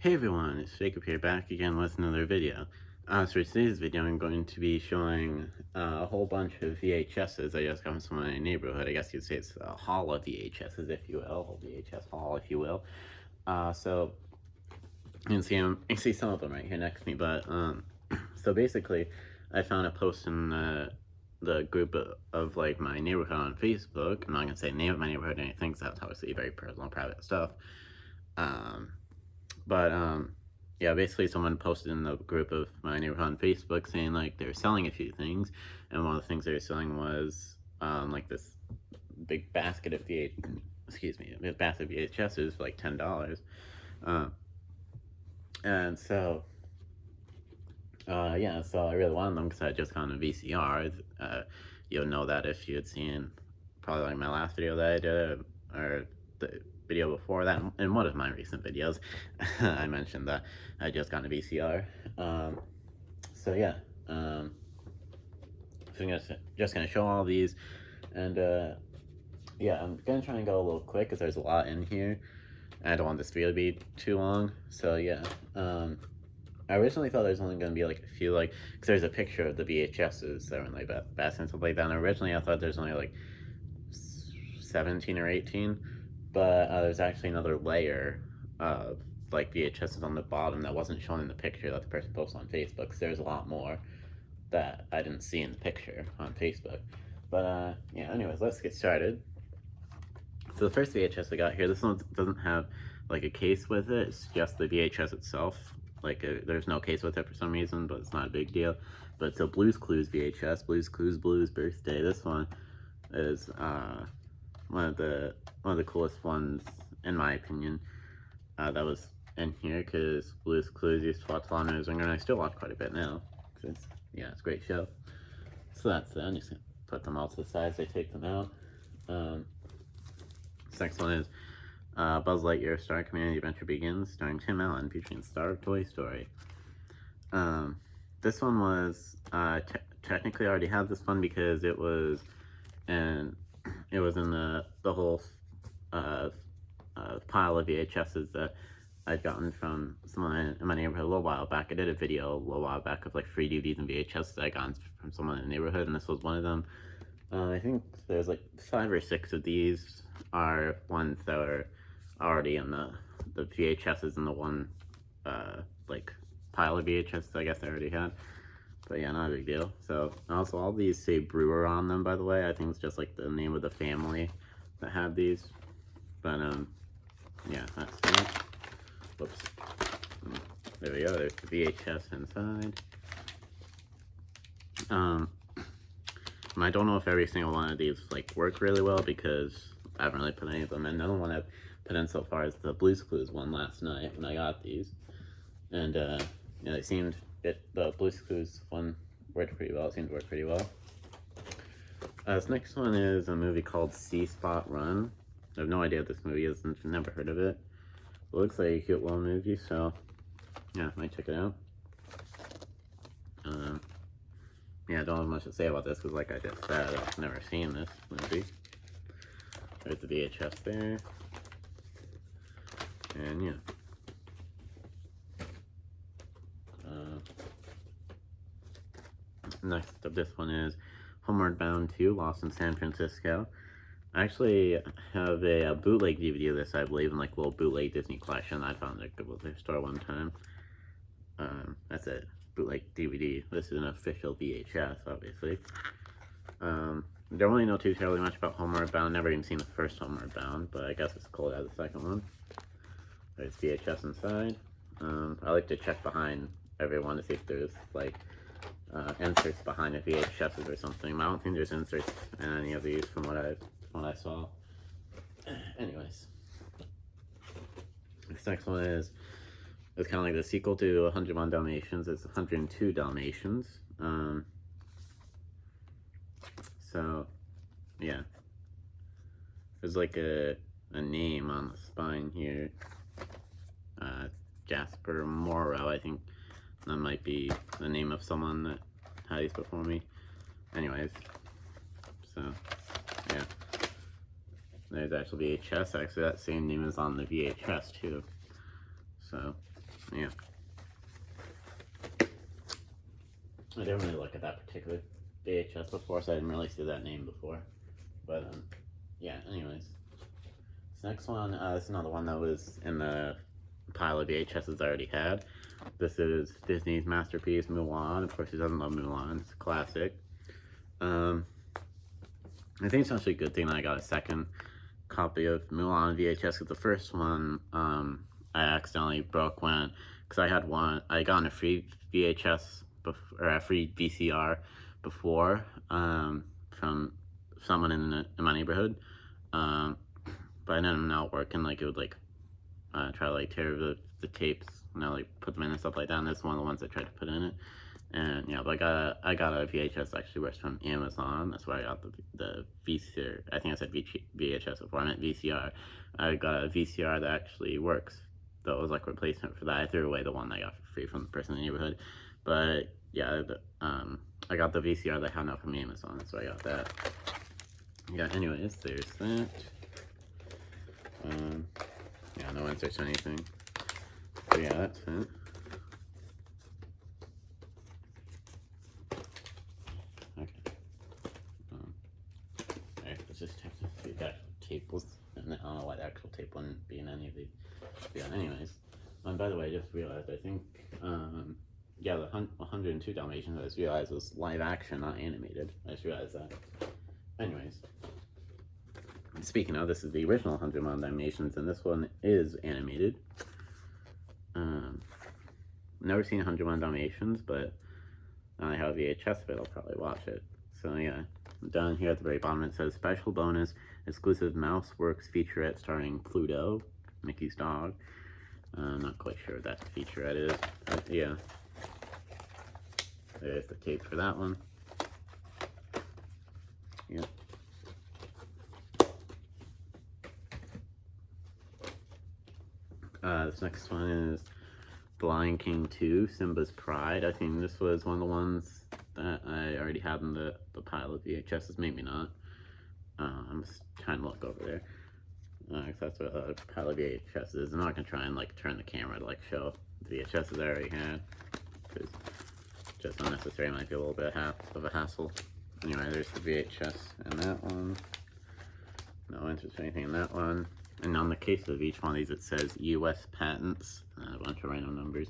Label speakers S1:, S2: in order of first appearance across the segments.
S1: Hey everyone, it's Jacob here, back again with another video. So for today's video, I'm going to be showing a whole bunch of VHSs I just got from my neighborhood. I guess you'd say it's a haul of VHSs, if you will, a VHS haul, if you will. So you can see some of them right here next to me. But so basically, I found a post in the group of like my neighborhood on Facebook. I'm not gonna say the name of my neighborhood or anything, because that's obviously very personal, private stuff. Yeah, basically someone posted in the group of my neighborhood on Facebook saying like they were selling a few things, and one of the things they were selling was like this big basket of a basket of VHSs for like $10. And so yeah, so I really wanted them because I had just gotten a VCR. You'll know that if you had seen probably like my last video that I did, or the video before that, in one of my recent videos, I mentioned that I just got a VCR. So yeah, so I'm just gonna show all these, and yeah, I'm gonna try and go a little quick because there's a lot in here. I don't want this video to be too long, so yeah. I originally thought there was only going to be like a few, like, because there's a picture of the VHSs that were in like basket and stuff like that. And originally I thought there's only like 17 or 18, but there's actually another layer of like VHSs on the bottom that wasn't shown in the picture that the person posted on Facebook. So there's a lot more that I didn't see in the picture on Facebook. But yeah, anyways, let's get started. So the first VHS I got here, this one doesn't have like a case with it, it's just the VHS itself. Like there's no case with it for some reason, but it's not a big deal. But it's a Blue's Clues VHS, Blue's Clues Blues Birthday. This one is one of the coolest ones in my opinion that was in here, because Blue's Clues used to watch a lot when I was younger, and I still watch quite a bit now. Cause yeah, it's a great show. So that's it. I'm just gonna put them all to the side as I take them out. This next one is Buzz Lightyear Star Command Adventure Begins, starring Tim Allen, featuring the star of Toy Story. This one was technically I already had this one because it was in the whole pile of VHSs that I'd gotten from someone in my neighborhood a little while back. I did a video a little while back of like free DVDs and VHSs that I got from someone in the neighborhood, and this was one of them. I think there's like 5 or 6 of these are ones that are already in the VHSs in the one like pile of VHSs I guess I already had. But yeah, not a big deal. So also all these say Brewer on them, by the way. I think it's just like the name of the family that had these. But yeah, that's that. Whoops. There we go, there's the VHS inside. I don't know if every single one of these like work really well because I haven't really put any of them in. Another one I've put in so far is the Blue's Clues one last night when I got these. And yeah, the Blue's Clues one worked pretty well. It seemed to work pretty well. This next one is a movie called Sea Spot Run. I have no idea what this movie is, and I've never heard of it. It looks like a cute little movie, so yeah, I might check it out. Yeah, I don't have much to say about this because, like I just said, I've never seen this movie. There's the VHS there. And yeah. Next up, this one is Homeward Bound 2, Lost in San Francisco. I actually have a bootleg DVD of this, I believe, in like a little bootleg Disney collection I found at a Goodwill store one time. That's a bootleg DVD. This is an official VHS, obviously. Don't really know too terribly much about Homeward Bound. Never even seen the first Homeward Bound, but I guess it's cool to have the second one. There's VHS inside. I like to check behind everyone to see if there's like inserts behind the VHSs or something. I don't think there's inserts in any of these from what I saw. Anyways, this next one is kind of like the sequel to 101 Dalmatians. It's 102 Dalmatians. So yeah, there's like a name on the spine here. Jasper Morrow, I think that might be the name of someone that had these before me. Anyways, so yeah, there's actually VHS. Actually, that same name is on the VHS too. So Yeah. I didn't really look at that particular VHS before, so I didn't really see that name before. But, yeah, anyways. This next one, this is another one that was in the pile of VHSs I already had. This is Disney's masterpiece, Mulan. Of course, who doesn't love Mulan? It's a classic. I think it's actually a good thing that I got a second copy of Mulan VHS, because the first one I accidentally broke when, because I had one, I got a free VHS, or a free VCR before from someone in my neighborhood, but I ended up not working. Like, it would like try to like tear the tapes and I like put them in and stuff like that, and that's one of the ones I tried to put in it. And yeah, but I got a VHS actually works from Amazon. That's where I got the VCR. I think I said VHS before. I meant VCR. I got a VCR that actually works. That was like replacement for that. I threw away the one I got for free from the person in the neighborhood. But yeah, I got the VCR that I had now from Amazon. That's why I got that. Yeah. Anyways, there's that. Yeah, no inserts or anything. So yeah, that's it. Let's just check to see if the actual tape was, and I don't know why the actual tape wouldn't be in any of these. Yeah, anyways. By the way, I just realized, I think, yeah, the 102 Dalmatians, I just realized was live action, not animated. I just realized that. Anyways. Speaking of, this is the original 101 Dalmatians, and this one is animated. Never seen 101 Dalmatians, but now I have a VHS of it, I'll probably watch it. So yeah, down here at the very bottom it says special bonus exclusive Mouseworks featurette starring Pluto, Mickey's dog. I'm not quite sure what that featurette is, but yeah. There's the tape for that one. Yeah. This next one is The Lion King 2, Simba's Pride. I think this was one of the ones that I already had in the pile of VHSs, maybe not. I'm just trying to look over there. Cause that's what a pile of VHSs is. I'm not gonna try and like turn the camera to like show the VHSs I already had, because just unnecessary. Might be a little bit of a hassle. Anyway, there's the VHS in that one. No interest or anything in that one. And on the case of each one of these, it says U.S. patents and a bunch of random numbers.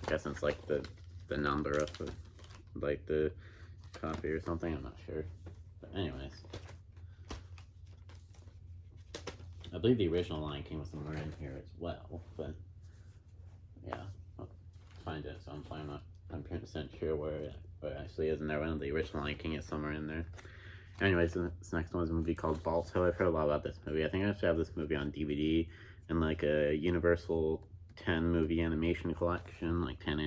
S1: I guess it's like the number of the, like the copy or something. I'm not sure. But anyways, I believe the original Lion King was somewhere in here as well. But yeah, I'll find it. So I'm not 100% sure where it actually is in there. One of the original Lion King is somewhere in there. Anyways, this next one is a movie called Balto. I've heard a lot about this movie. I think I actually have this movie on DVD in like a Universal 10 movie animation collection, like 10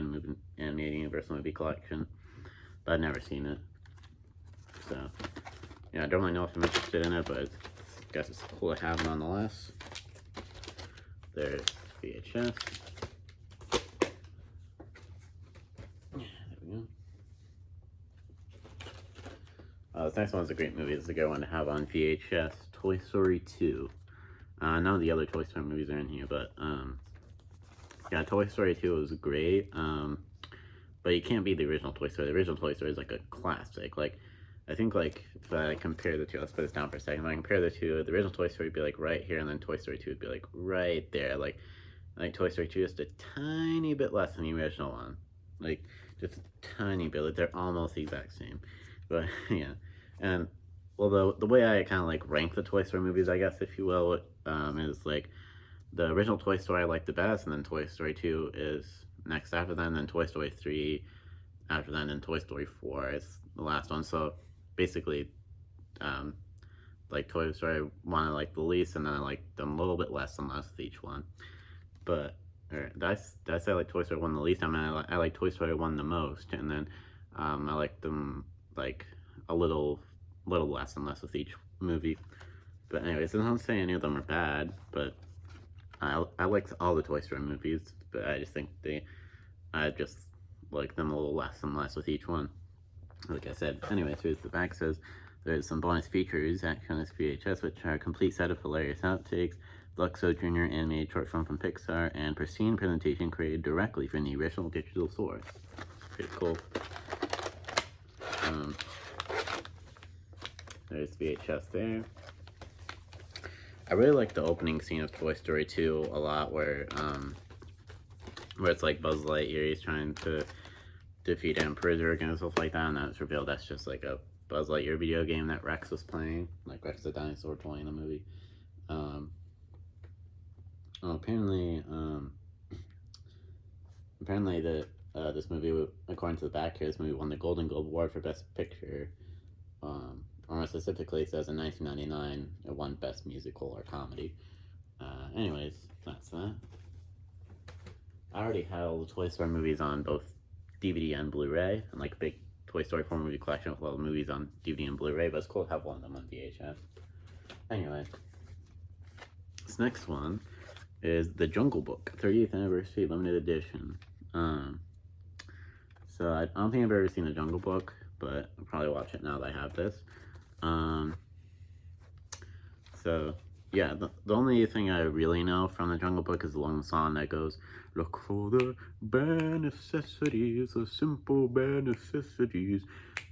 S1: animated Universal movie collection, but I've never seen it. So yeah, I don't really know if I'm interested in it, but I guess it's cool to have nonetheless. There's VHS. This next one's a great movie. It's a good one to have on VHS. Toy Story 2. None of the other Toy Story movies are in here, but yeah, Toy Story 2 was great. But you can't beat the original Toy Story. The original Toy Story is like a classic. Like, I think like if I compare the two, let's put this down for a second. If I compare the two, the original Toy Story would be like right here, and then Toy Story 2 would be like right there. Like Toy Story 2 just a tiny bit less than the original one. Like just a tiny bit. Like they're almost the exact same. But yeah. And well, the way I kind of like rank the Toy Story movies, I guess, if you will, is like the original Toy Story I like the best, and then Toy Story 2 is next after that, and then Toy Story 3 after that, and then Toy Story 4 is the last one. So basically, like Toy Story 1 I like the least, and then I like them a little bit less and less with each one. But did I say I like Toy Story 1 the least? I mean, I like Toy Story 1 the most, and then I like them like a little less and less with each movie. But anyways, I don't say any of them are bad, but I like all the Toy Story movies, but I just think I just like them a little less and less with each one. Like I said, anyways, here's the back. Says there's some bonus features actually on this VHS, which are a complete set of hilarious outtakes, Luxo Jr. animated short film from Pixar, and pristine presentation created directly from the original digital source. Pretty cool. There's VHS there. I really like the opening scene of Toy Story 2 a lot, where it's like Buzz Lightyear, he's trying to defeat Emperor Zurg and stuff like that, and that's revealed that's just like a Buzz Lightyear video game that Rex was playing, like Rex the dinosaur toy in the movie. Apparently this movie, according to the back here, this movie won the Golden Globe Award for Best Picture. Or more specifically, it says in 1999 it won Best Musical or Comedy. Anyways, that's that. I already had all the Toy Story movies on both DVD and Blu-ray, and like a big Toy Story 4 movie collection with all the movies on DVD and Blu-ray, but it's cool to have one of them on VHS. Anyway, this next one is The Jungle Book, 30th Anniversary Limited Edition. So I don't think I've ever seen The Jungle Book, but I'll probably watch it now that I have this. So yeah, the only thing I really know from The Jungle Book is the long song that goes, "Look for the bare necessities, the simple bare necessities,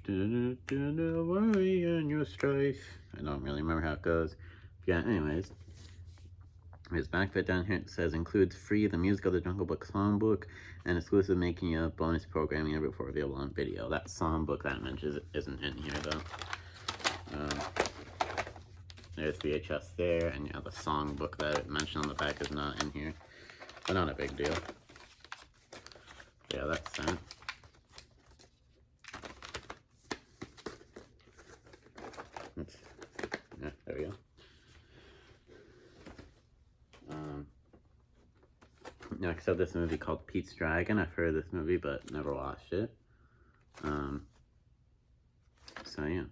S1: worry and your strife." I don't really remember how it goes. Yeah, anyways, there's backfit down here. It says includes free the music of The Jungle Book songbook and exclusive making of bonus programming ever before available on video. That songbook that I mentioned isn't in here though. There's VHS there, and yeah, the songbook that I mentioned on the back is not in here, but not a big deal. Yeah, that's that. Yeah, there we go. Next up, this movie called Pete's Dragon. I've heard of this movie, but never watched it. So yeah.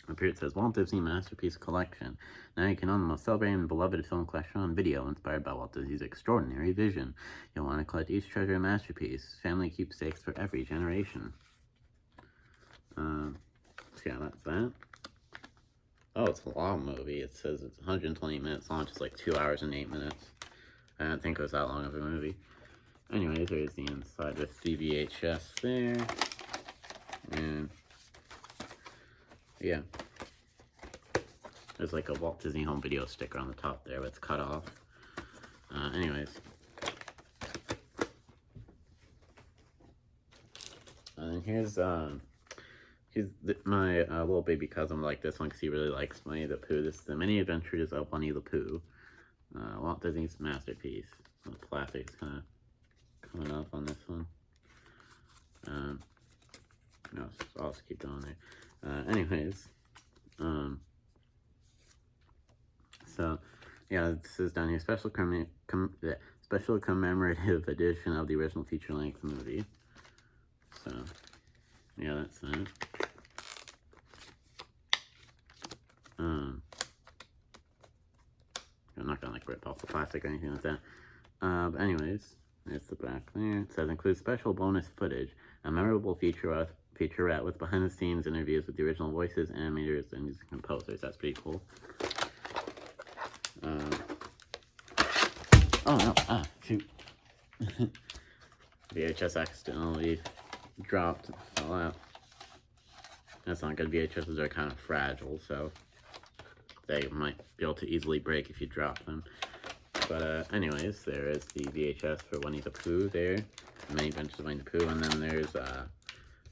S1: Up here it says Walt Disney Masterpiece Collection. Now you can own the most celebrated and beloved film collection on video, inspired by Walt Disney's extraordinary vision. You'll want to collect each treasure and masterpiece, family keepsakes for every generation. So yeah, that's that. Oh, it's a long movie. It says it's 120 minutes long, just like 2 hours and 8 minutes. I didn't think it was that long of a movie. Anyways, there's the inside with the VHS there. And yeah, there's like a Walt Disney Home Video sticker on the top there, but it's cut off. Anyways, and then here's my little baby cousin like this one because he really likes Winnie the Pooh. This is the Many Adventures of Winnie the Pooh, Walt Disney's masterpiece. The plastic's kind of coming off on this one. No, I'll just keep going there. Anyways, so yeah, this is down here, special commemorative edition of the original feature-length movie. So yeah, that's that. I'm not gonna like rip off the plastic or anything like that. But anyways, there's the back there. It says includes special bonus footage, a memorable featurette with behind-the-scenes interviews with the original voices, animators, and music composers. That's pretty cool. Oh no! Shoot! VHS accidentally dropped, fell out. That's not good. VHSs are kind of fragile, so they might be able to easily break if you drop them. But anyways, there is the VHS for Winnie the Pooh there. Many Adventures of Winnie the Pooh, and then there's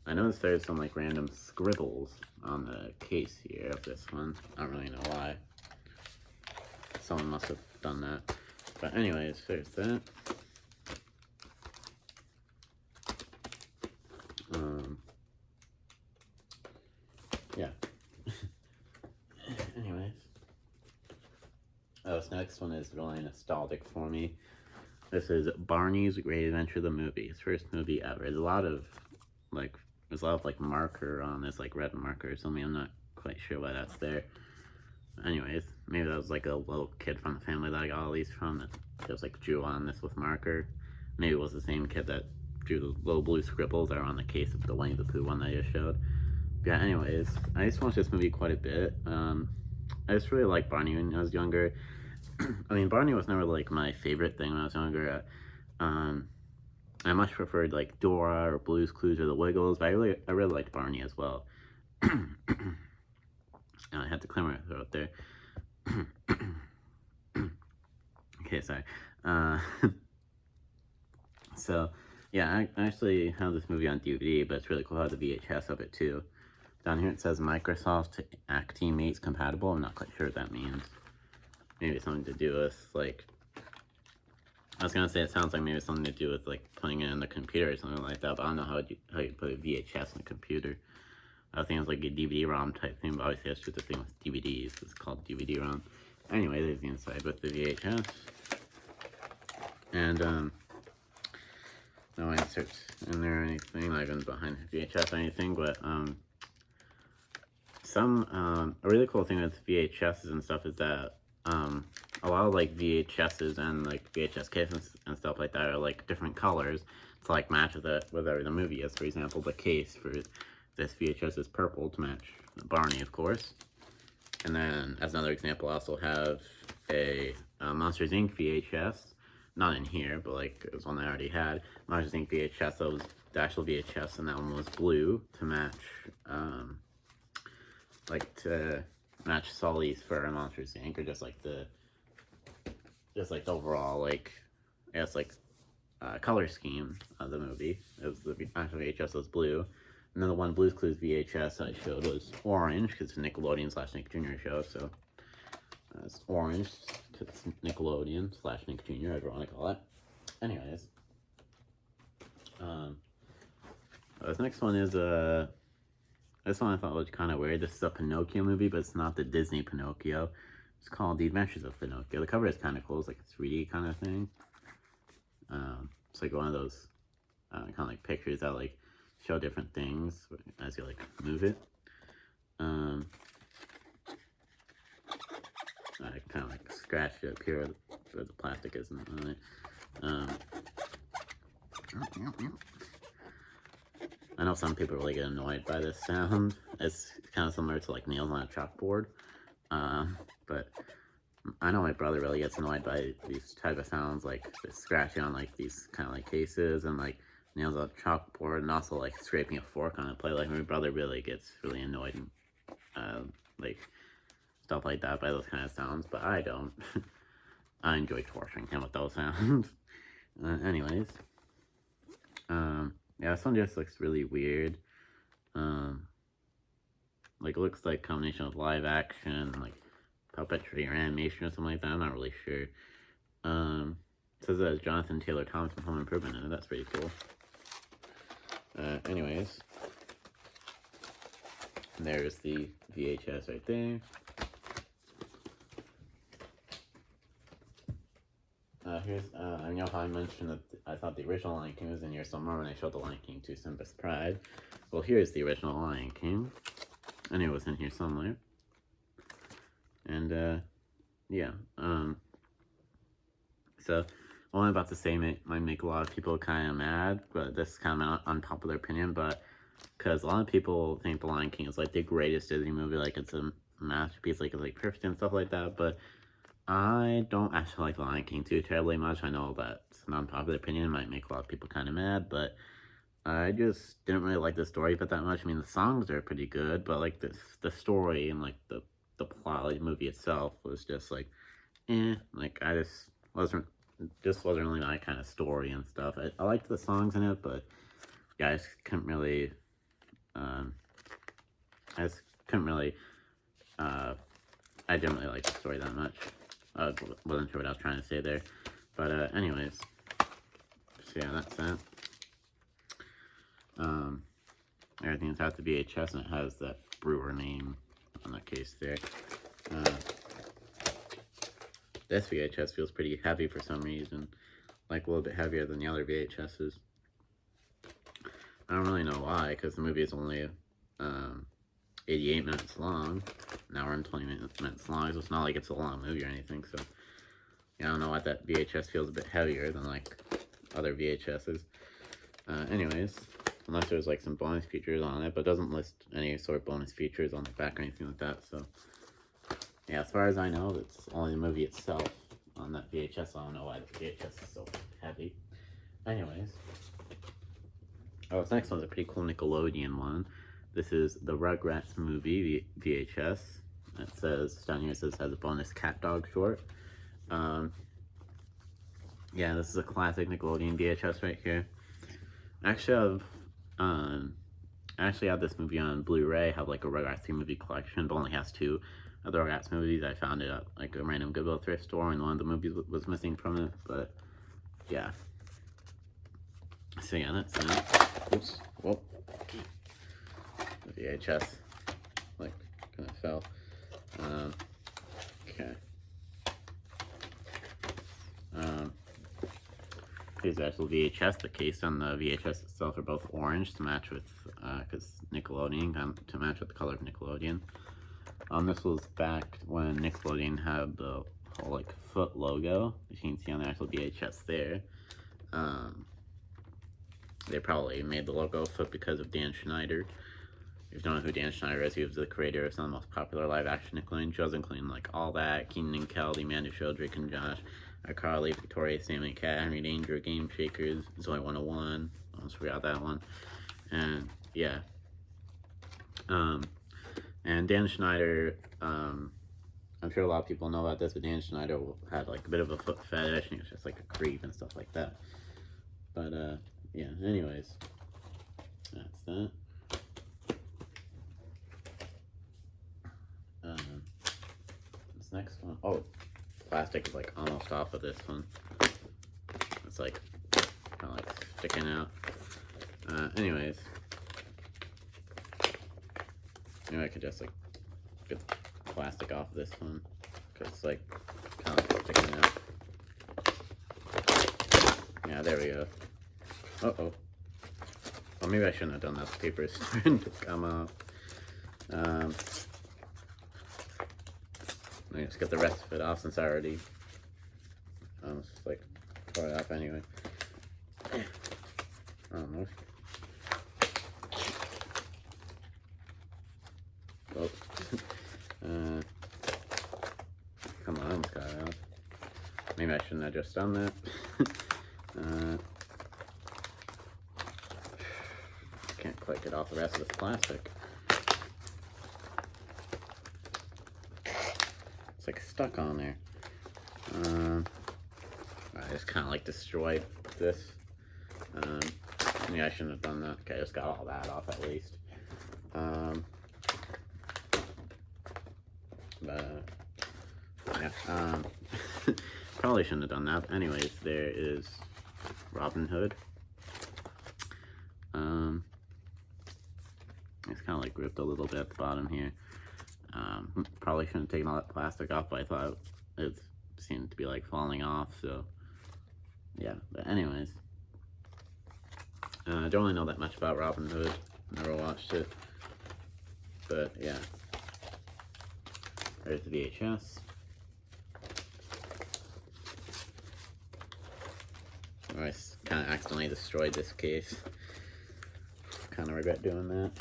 S1: I noticed there's some like random scribbles on the case here of this one. I don't really know why. Someone must have done that. But anyways, there's that. Yeah. Anyways. Oh, this next one is really nostalgic for me. This is Barney's Great Adventure, the movie. His first movie ever. There's a lot of marker on this, like red marker or something. I'm not quite sure why that's there. Anyways, maybe that was like a little kid from the family that I got all these from that just like drew on this with marker. Maybe it was the same kid that drew the little blue scribbles that are on the case of the Winnie the Pooh one that I just showed. But yeah, anyways, I just watched this movie quite a bit. I just really liked Barney when I was younger. I mean, Barney was never like my favorite thing when I was younger. I much preferred like Dora or Blue's Clues or The Wiggles, but I really liked Barney as well. I had to clear my throat there. Okay, sorry. Uh, so, yeah, I actually have this movie on DVD, but it's really cool to have the VHS of it too. Down here it says Microsoft Actimates compatible. I'm not quite sure what that means. Maybe something to do with like. I was gonna say it sounds like maybe something to do with like putting it in the computer or something like that, but I don't know how you put a VHS in a computer. I think it's like a DVD-ROM type thing, but obviously that's just the thing with DVDs. It's called DVD-ROM. Anyway, there's the inside with the VHS. And, no inserts in there or anything, not even behind the VHS or anything, but, a really cool thing with VHSs and stuff is that, a lot of, like, VHSs and, like, VHS cases and stuff like that are, like, different colors to, like, match with whatever the movie is. For example, the case for this VHS is purple to match Barney, of course. And then, as another example, I also have a Monsters, Inc. VHS. Not in here, but, like, it was one I already had. Monsters, Inc. VHS, that was the actual VHS, and that one was blue to match, to match Sully's fur in Monsters, Inc., or just like the overall, like, I guess, like, color scheme of the movie. It was the actual VHS was blue. And then the one Blue's Clues VHS I showed was orange, because it's a Nickelodeon / Nick Jr. show, so it's orange, because it's Nickelodeon / Nick Jr., whatever you want to call it. Anyways, this next one is this one I thought was kind of weird. This is a Pinocchio movie, but it's not the Disney Pinocchio. It's called The Adventures of Pinocchio. The cover is kind of cool. It's like a 3D kind of thing. It's like one of those kind of like pictures that like show different things as you like move it. I kind of like scratched it up here where the plastic isn't on it. I know some people really get annoyed by this sound. It's kind of similar to like nails on a chalkboard. But I know my brother really gets annoyed by these type of sounds, like scratching on like these kind of like cases and like nails on a chalkboard, and also like scraping a fork on a plate. Like my brother really gets really annoyed and like stuff like that by those kind of sounds, but I don't. I enjoy torturing him with those sounds. Anyways, yeah, this one just looks really weird. Like it looks like a combination of live action, like puppetry or animation or something like that. I'm not really sure. It says that Jonathan Taylor Thomas from Home Improvement in it. That's pretty cool. Anyways, there's the VHS right there. Here's, I know how I mentioned that I thought the original Lion King was in here somewhere when I showed the Lion King 2 Simba's Pride. Well, here's the original Lion King. I knew it was in here somewhere. And, yeah, so what I'm about to say might make a lot of people kind of mad, but this is kind of an unpopular opinion, but because a lot of people think the Lion King is like the greatest Disney movie, like it's a masterpiece, like it's like perfect and stuff like that, but I don't actually like The Lion King too terribly much. I know that's an unpopular opinion. It might make a lot of people kind of mad, but I just didn't really like the story but that much. I mean, the songs are pretty good, but like the story and like the plot, like the movie itself was just like, like I just wasn't really my kind of story and stuff. I liked the songs in it, but yeah, I just couldn't really, I didn't really like the story that much. I wasn't sure what I was trying to say there. But, anyways. So, yeah, that's that. Everything's out the VHS, and it has that brewer name on the case there. This VHS feels pretty heavy for some reason. Like, a little bit heavier than the other VHSs. I don't really know why, because the movie is only, 88 minutes long, an hour and 20 minutes long, so it's not like it's a long movie or anything, so yeah, I don't know why that VHS feels a bit heavier than like other VHSs. Anyways, unless there's like some bonus features on it, but it doesn't list any sort of bonus features on the back or anything like that, so Yeah, as far as I know, it's only the movie itself on that VHS. I don't know why the VHS is so heavy. Anyways. Oh, this next one's a pretty cool Nickelodeon one. This is the Rugrats movie VHS. It says, down here it says, has a bonus cat dog short. Yeah, this is a classic Nickelodeon VHS right here. Actually, I actually have this movie on Blu-ray. Have like a Rugrats 3 movie collection, but only has 2 of the Rugrats movies. I found it at like a random Goodwill thrift store, and one of the movies was missing from it. But yeah. So yeah, that's that. Oops. Whoa. The VHS like kind of fell. Okay. Here's the actual VHS. The case on the VHS itself are both orange to match with, because Nickelodeon, to match with the color of Nickelodeon. This was back when Nickelodeon had the whole like foot logo. You can see on the actual VHS there. They probably made the logo foot because of Dan Schneider. If you don't know who Dan Schneider is, he was the creator of some of the most popular live-action Nickelodeon shows, including like All That, Keenan and Kel, The Amanda Show, Drake and Josh, iCarly, Victoria, Sam and Cat, Henry Danger, Game Shakers, Zoe 101. I almost forgot that one. And yeah. And Dan Schneider, I'm sure a lot of people know about this, but Dan Schneider had like a bit of a foot fetish, and he was just like a creep and stuff like that. But yeah, anyways, that's that. This next one, oh, plastic is like almost off of this one. It's like kind of like sticking out. Anyways, maybe I could just like get the plastic off this one because it's like kind of sticking out. Yeah, there we go. Uh-oh. Well, maybe I shouldn't have done that. The paper is starting to come off. Let me just get the rest of it off since I already almost like tore it off anyway. Almost. Oh. Come on, I almost got it off. Maybe I shouldn't have just done that. Can't quite get off the rest of this plastic. It's like stuck on there. I just kind of like destroyed this. Yeah, I shouldn't have done that. Okay, I just got all that off at least. But yeah, probably shouldn't have done that. Anyways, there is Robin Hood. It's kind of like ripped a little bit at the bottom here. Probably shouldn't have taken all that plastic off, but I thought it seemed to be like falling off, so yeah. But anyways, I don't really know that much about Robin Hood. Never watched it, but yeah. There's the VHS. I kind of accidentally destroyed this case. Kind of regret doing that.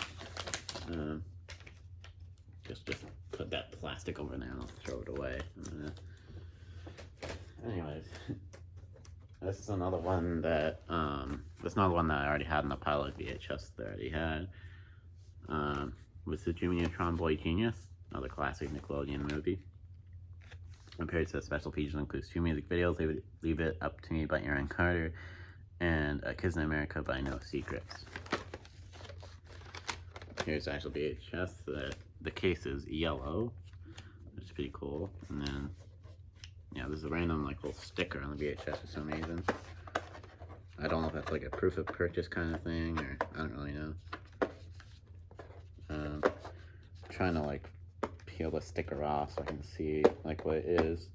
S1: Just put that plastic over there and I'll throw it away. Anyways, this is another one that this is another one that I already had in the pile of VHS that I already had. Was the Jimmy Neutron Boy Genius, another classic Nickelodeon movie. Appeared to special features includes 2 music videos, Leave It Up to Me by Aaron Carter, and Kids in America by No Secrets. Here's the actual VHS. The case is yellow, which is pretty cool. And then, yeah, there's a random like little sticker on the VHS for some reason. I don't know if that's like a proof of purchase kind of thing, or I don't really know. Trying to like peel the sticker off so I can see like what it is.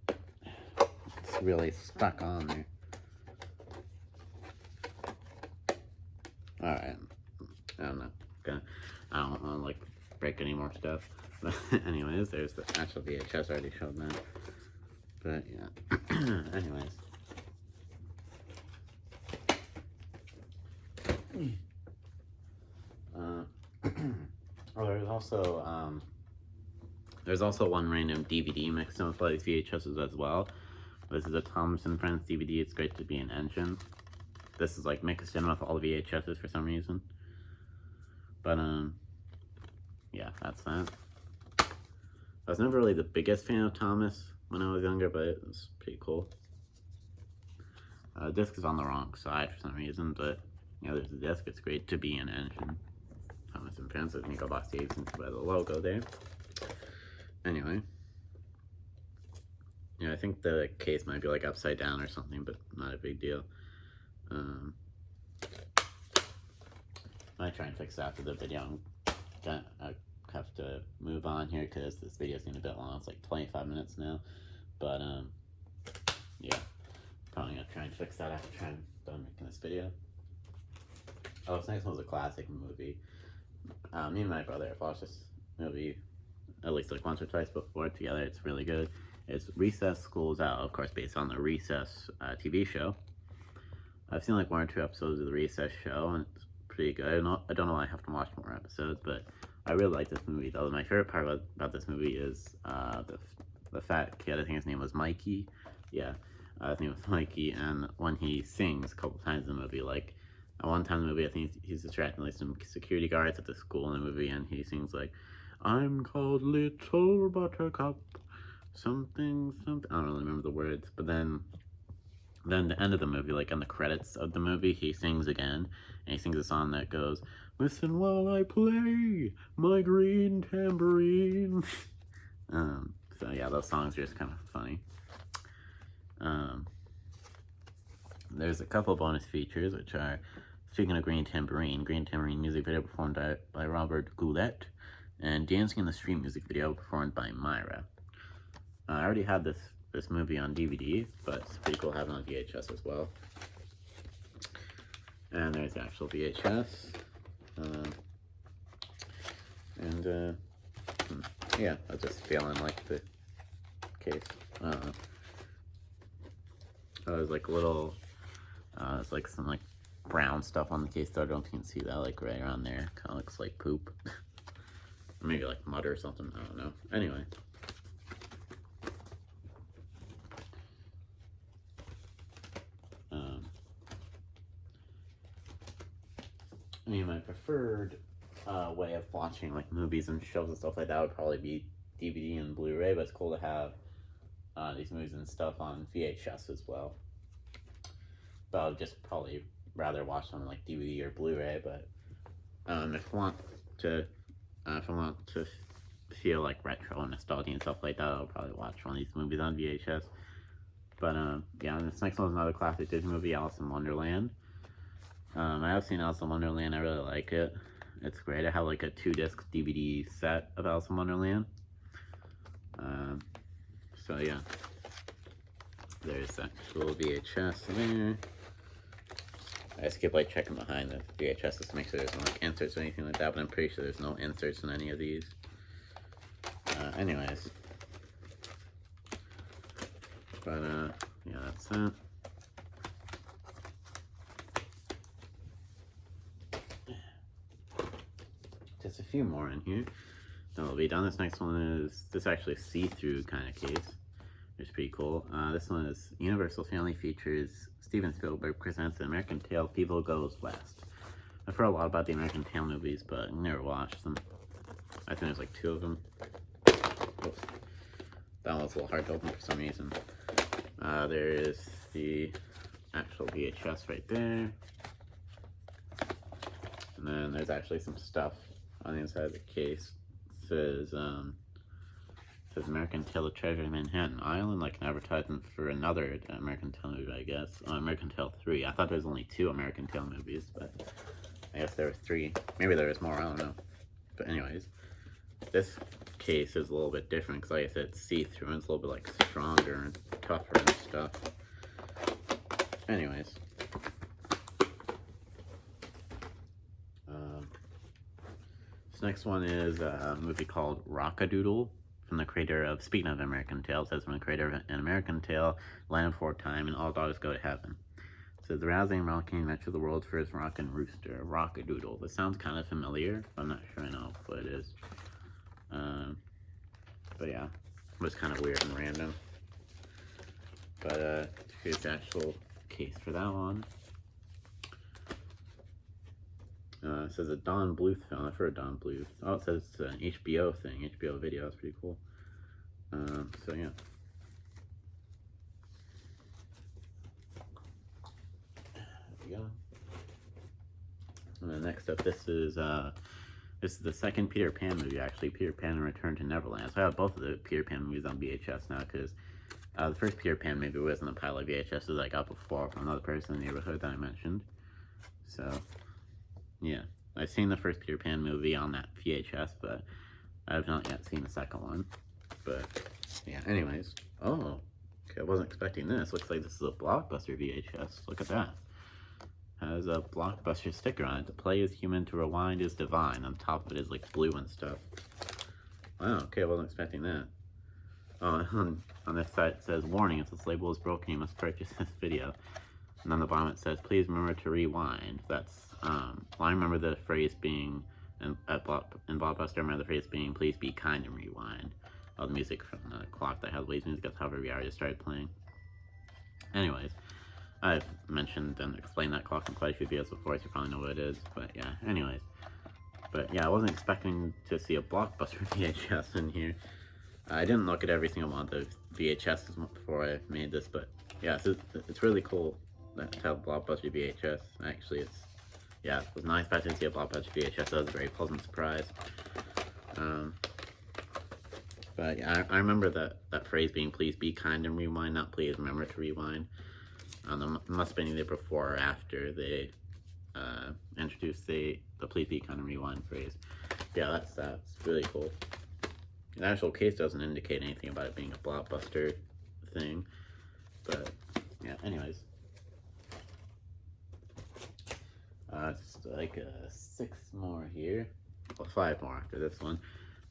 S1: It's really stuck on there. Alright, I don't know. I don't want to like break any more stuff. But anyways, there's the actual VHS. I already showed that. But yeah. Anyways. Oh, there's also There's also one random DVD mixed in with all these VHSs as well. This is a Thomas and Friends DVD. It's great to be an engine. This is like mixed in with all the VHSs for some reason. But yeah, that's that. I was never really the biggest fan of Thomas when I was younger, but it was pretty cool. Disc is on the wrong side for some reason, but you know, there's a disc. It's great to be an engine. Thomas and Friends with Nico Box Davis by the logo there. Anyway, yeah, I think the case might be like upside down or something, but not a big deal. I try and fix that after the video. I have to move on here because this video is getting a bit long. It's like 25 minutes now, but yeah, probably gonna try and fix that after I'm done making this video. Oh, this next one's a classic movie. Me and my brother have watched this movie at least like once or twice before together. It's really good. It's Recess School's Out, of course, based on the Recess TV show. I've seen like 1 or 2 episodes of the Recess show, and it's pretty good. I don't know why I have to watch more episodes, but I really like this movie. Though my favorite part about this movie is the fat kid. I think his name was Mikey. Yeah, his name was Mikey, and when he sings a couple times in the movie, like at one time in the movie, I think he's distracting like some security guards at the school in the movie, and he sings like, "I'm called Little Buttercup, something, something." I don't really remember the words, but then the end of the movie, like on the credits of the movie, he sings again, and he sings a song that goes, "Listen while I play my green tambourine." So yeah, those songs are just kind of funny. There's a couple bonus features, which are, speaking of Green Tambourine music video performed by Robert Goulet, and Dancing in the Street music video performed by Myra. I already had this movie on DVD, but it's pretty cool having it on VHS as well. And there's the actual VHS. Yeah, I was just feeling like the case. There's like little, it's like some like brown stuff on the case, though I don't think you can see that, like right around there. Kind of looks like poop. Maybe like mud or something, I don't know. Anyway. I mean, my preferred way of watching like movies and shows and stuff like that would probably be DVD and Blu-ray, but it's cool to have these movies and stuff on VHS as well. But I would just probably rather watch them on like DVD or Blu-ray. But if I want to feel like retro and nostalgia and stuff like that, I'll probably watch one of these movies on VHS. But yeah, this next one is another classic Disney movie, Alice in Wonderland. I have seen Alice in Wonderland. I really like it. It's great. I have like a 2-disc DVD set of Alice in Wonderland. So yeah, there's the actual VHS there. I skip like checking behind the VHS to make sure there's no like inserts or anything like that, but I'm pretty sure there's no inserts in any of these. Anyways, but yeah, that's that. Just a few more in here. Then we'll be done. This next one is actually see-through kind of case. It's pretty cool. This one is Universal Family Features Steven Spielberg presents The American Tail People Goes West. I've heard a lot about the American Tail movies, but I've never watched them. I think there's like 2 of them. Oops. That one was a little hard to open for some reason. There is the actual VHS right there. And then there's actually some stuff on the inside of the case. It says American Tail, The Treasure in Manhattan Island, like an advertisement for another American Tail movie, I guess. American Tail 3. I thought there was only 2 American Tail movies, but I guess there were 3. Maybe there was more, I don't know. But anyways, this case is a little bit different because, like I said, it's see-through and it's a little bit like stronger and tougher and stuff. Anyways. This next one is a movie called Rock-a-Doodle, from the creator of, speaking of American Tail, it says from the creator of An American Tail, Land Before Time, and All Dogs Go to Heaven. It says the rousing, rollicking adventure of the world's first rockin' rooster, Rock-a-Doodle. This sounds kind of familiar, but I'm not sure I know what it is. But yeah, it was kind of weird and random. But here's the actual case for that one. It says a Don Bluth film. I've heard Don Bluth. Oh, it says it's an HBO thing, HBO video. That's pretty cool. So yeah. There we go. And then next up, this is the second Peter Pan movie, actually. Peter Pan and Return to Neverland. So I have both of the Peter Pan movies on VHS now, because the first Peter Pan movie was in the pile of VHSs I got before from another person in the neighborhood that I mentioned. So, yeah. I've seen the first Peter Pan movie on that VHS, but I have not yet seen the second one. But, yeah, anyways. Oh, okay, I wasn't expecting this. Looks like this is a Blockbuster VHS. Look at that. Has a Blockbuster sticker on it. To play is human, to rewind is divine. On top of it is like blue and stuff. Wow, okay, I wasn't expecting that. Oh, on this side it says, warning, if this label is broken, you must purchase this video. And on the bottom it says, please remember to rewind. That's, well, I remember the phrase being, in Blockbuster, I remember the phrase being, please be kind and rewind. All the music from the clock that has Waze music, that's how we already started playing. Anyways. I've mentioned and explained that clock in quite a few videos before, so you probably know what it is, but yeah, anyways. But yeah, I wasn't expecting to see a Blockbuster VHS in here. I didn't look at every single one of the VHSs before I made this, but yeah, it's really cool to have Blockbuster VHS. Actually, yeah, it was not expecting to see a Blockbuster VHS, so that was a very pleasant surprise. But yeah, I remember that phrase being, please be kind and rewind, not please remember to rewind. It must have been either before or after they introduced the please be kind and rewind phrase. Yeah, that's really cool. The actual case doesn't indicate anything about it being a Blockbuster thing, but yeah, anyways. It's like 6 more here. Well, 5 more after this one.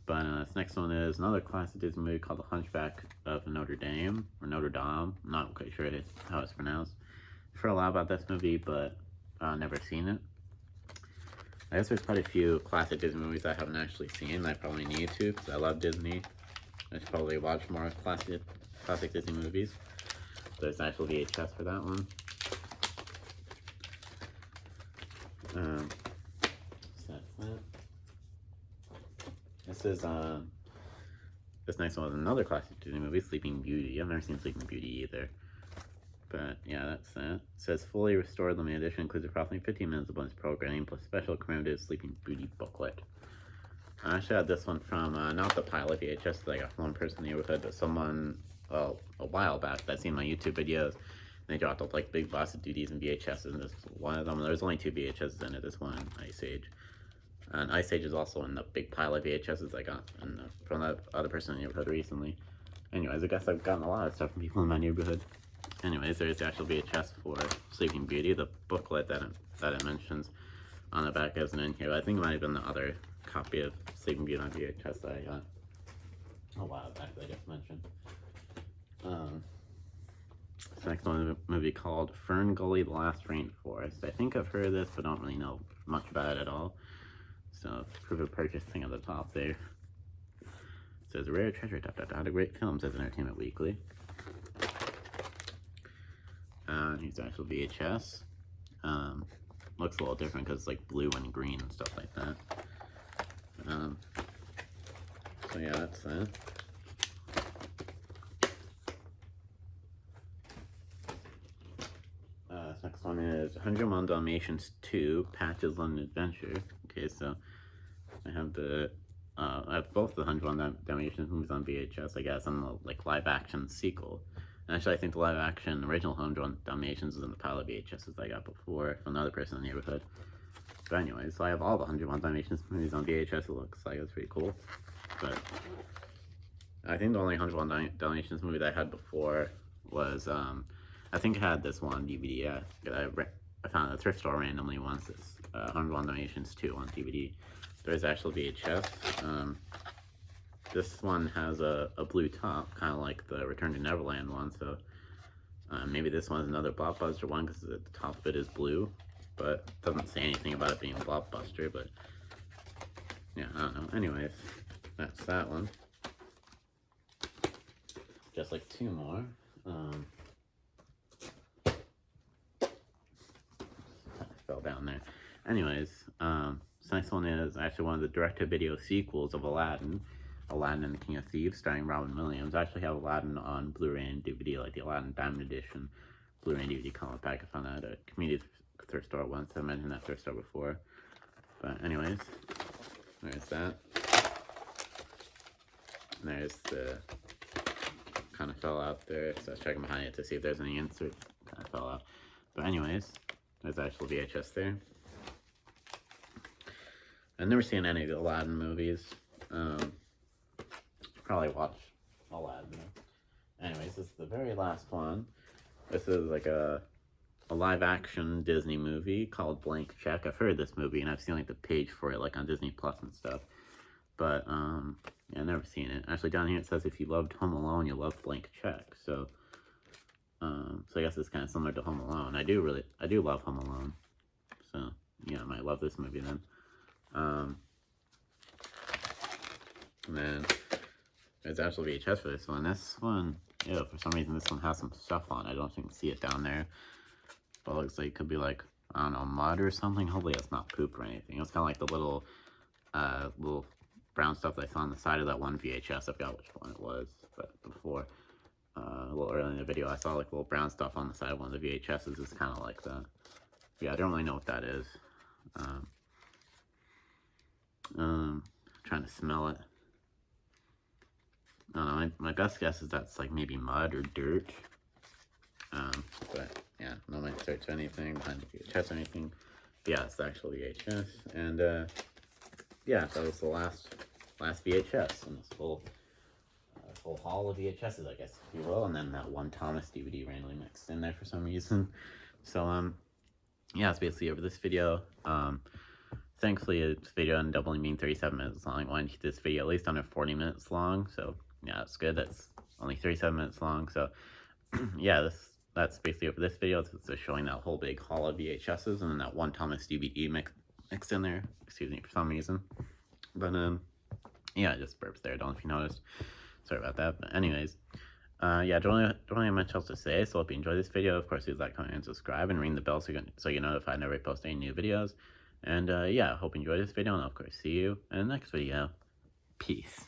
S1: But this next one is another classic Disney movie called The Hunchback of Notre Dame, or Notre Dame. I'm not quite sure how it's pronounced. I've heard a lot about this movie, but never seen it. I guess there's quite a few classic Disney movies I haven't actually seen. I probably need to, because I love Disney. I should probably watch more classic Disney movies. There's actual VHS for that one. So that's that. This next one is another classic Disney movie, Sleeping Beauty. I've never seen Sleeping Beauty either. But yeah, that's that. It says fully restored limited edition, includes approximately 15 minutes of bonus programming plus special commemorative Sleeping Beauty booklet. I actually had this one from not the pilot VHS that I got from one person in the neighborhood, but someone a while back that seen my YouTube videos. And they dropped up like big box of DVDs and VHSs, and this was one of them. There's only 2 VHSs in it. This one and Ice Age. And Ice Age is also in the big pile of VHSs I got from that other person in the neighborhood recently. Anyways, I guess I've gotten a lot of stuff from people in my neighborhood. Anyways, there's the actual VHS for Sleeping Beauty. The booklet that it mentions on the back isn't in here. I think it might have been the other copy of Sleeping Beauty on VHS that I got a while back that I just mentioned. This next one is a movie called Fern Gully, The Last Rainforest. I think I've heard of this, but don't really know much about it at all. So, proof of purchase thing at the top there. It says, rare treasure, a great film, says Entertainment Weekly. Here's the actual VHS. Looks a little different because it's like blue and green and stuff like that. So yeah, that's that. This next one is 101 Dalmatians 2, Patch's London Adventure. Okay, so I have I have both the 101 Dalmatians movies on VHS, I guess, and the like live action sequel. And actually, I think the live action original 101 Dalmatians is in the pile of VHSs I got before from another person in the neighborhood. But anyway, so I have all the 101 Dalmatians movies on VHS. It looks like it's pretty cool. But I think the only 101 Dalmatians movie that I had before was I think I had this one on DVD. I found at a thrift store randomly once. This 101 Dalmatians 2 on DVD. There's actual VHS. This one has a blue top, kind of like the Return to Neverland one, so maybe this one's another Blockbuster one because the top of it is blue, but it doesn't say anything about it being a Blockbuster, but yeah, I don't know. Anyways, that's that one. just like 2 more. Fell down there. Anyways, this next one is actually one of the direct-to-video sequels of Aladdin. Aladdin and the King of Thieves, starring Robin Williams. I actually have Aladdin on Blu-ray and DVD, like the Aladdin Diamond Edition Blu-ray and DVD comic pack. I found that at a community thrift store once. I mentioned that thrift store before. But anyways, there's that. And there's the, kind of fell out there, so I was checking behind it to see if there's any insert. Kind of fell out. But anyways, there's actual VHS there. I've never seen any of the Aladdin movies. Probably watch Aladdin. Anyways, this is the very last one. This is like a live-action Disney movie called Blank Check. I've heard of this movie, and I've seen like the page for it, like on Disney Plus and stuff. But yeah, I've never seen it. Actually, down here it says if you loved Home Alone, you loved Blank Check. So, so I guess it's kind of similar to Home Alone. I do love Home Alone. So yeah, I might love this movie then. And then there's actual VHS for this one. This one, yeah, for some reason this one has some stuff on it. I don't know if you can see it down there. But it looks like it could be like, I don't know, mud or something. Hopefully it's not poop or anything. It's kind of like the little brown stuff that I saw on the side of that one VHS. I forgot which one it was, but before, a little early in the video, I saw like little brown stuff on the side of one of the VHSs. It's kind of like that. Yeah, I don't really know what that is. Trying to smell it. I don't know, my best guess is that's like maybe mud or dirt. But yeah, no one search anything behind the VHS or anything. But yeah, it's the actual VHS. And yeah, that was the last VHS in this full haul of VHSs, I guess, if you will. And then that one Thomas DVD randomly mixed in there for some reason. So yeah, it's basically over this video. Thankfully, this video ended up only being 37 minutes long. I wanted to keep this video at least under 40 minutes long, so yeah, it's good. That's only 37 minutes long, so yeah, that's basically over this video. It's just showing that whole big haul of VHSs and then that one Thomas DVD mixed in there. Excuse me, for some reason. But yeah, just burps there. Don't know if you noticed. Sorry about that. But anyways, yeah, don't really have much else to say. So hope you enjoyed this video. Of course, please like, comment, and subscribe, and ring the bell so you're notified whenever I post any new videos. And yeah, hope you enjoyed this video, and I'll of course see you in the next video. Peace.